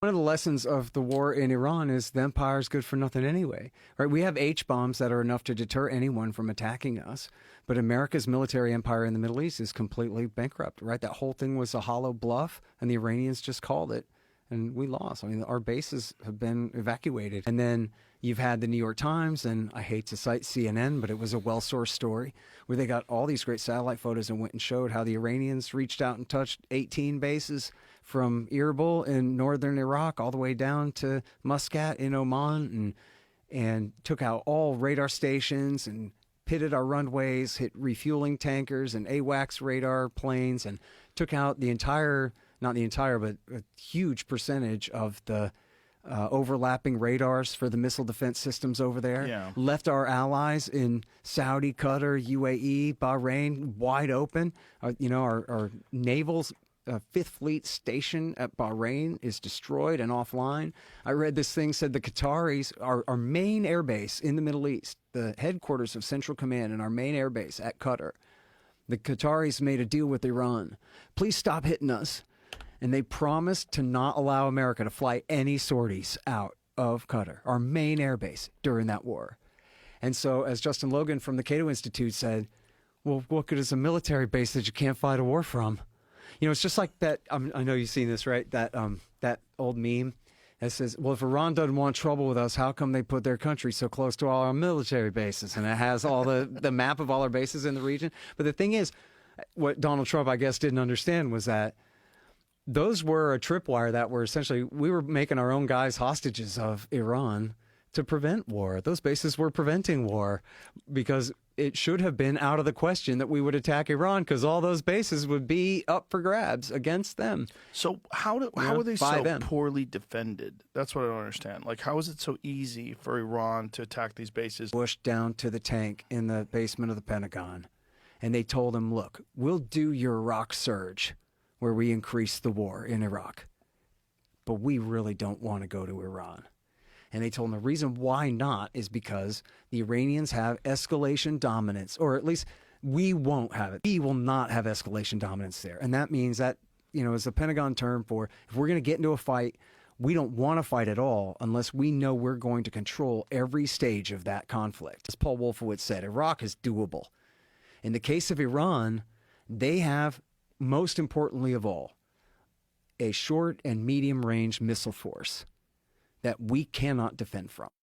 One of the lessons of the war in Iran is the empire is good for nothing anyway, right? We have H-bombs that are enough to deter anyone from attacking us, but America's military empire in the Middle East is completely bankrupt, right? That whole thing was a hollow bluff, and the Iranians just called it, and we lost. I mean, our bases have been evacuated. And then you've had the New York Times, and I hate to cite CNN, but it was a well-sourced story where they got all these great satellite photos and went and showed how the Iranians reached out and touched 18 bases from Erbil in northern Iraq all the way down to Muscat in Oman, and took out all radar stations and pitted our runways, hit refueling tankers and AWACS radar planes, and took out the entire, not the entire, but a huge percentage of the overlapping radars for the missile defense systems over there. Yeah. Left our allies in Saudi, Qatar, UAE, Bahrain wide open. Our naval's Fifth Fleet station at Bahrain is destroyed and offline. I read this thing said the Qataris, our main airbase in the Middle East, the headquarters of Central Command and our main airbase at Qatar, the Qataris made a deal with Iran. Please stop hitting us. And they promised to not allow America to fly any sorties out of Qatar, our main airbase, during that war. And so, as Justin Logan from the Cato Institute said, well, what good is a military base that you can't fight a war from? You know, it's just like that. I know you've seen this, right? That old meme that says, well, if Iran doesn't want trouble with us, how come they put their country so close to all our military bases? And it has all the map of all our bases in the region. But the thing is, what Donald Trump, I guess, didn't understand was that those were a tripwire that were essentially, we were making our own guys hostages of Iran to prevent war. Those bases were preventing war because it should have been out of the question that we would attack Iran because all those bases would be up for grabs against them. So how are they so them. poorly defended? That's what I don't understand. Like, how is it so easy for Iran to attack these bases? Pushed down to the tank in the basement of the Pentagon. And they told him, look, we'll do your Iraq surge where we increase the war in Iraq, but we really don't want to go to Iran. And they told him the reason why not is because the Iranians have escalation dominance, or at least we won't have it. We will not have escalation dominance there. And that means that, is a Pentagon term for if we're going to get into a fight, we don't want to fight at all unless we know we're going to control every stage of that conflict. As Paul Wolfowitz said, Iraq is doable. In the case of Iran, they have, most importantly of all, a short and medium range missile force that we cannot defend from.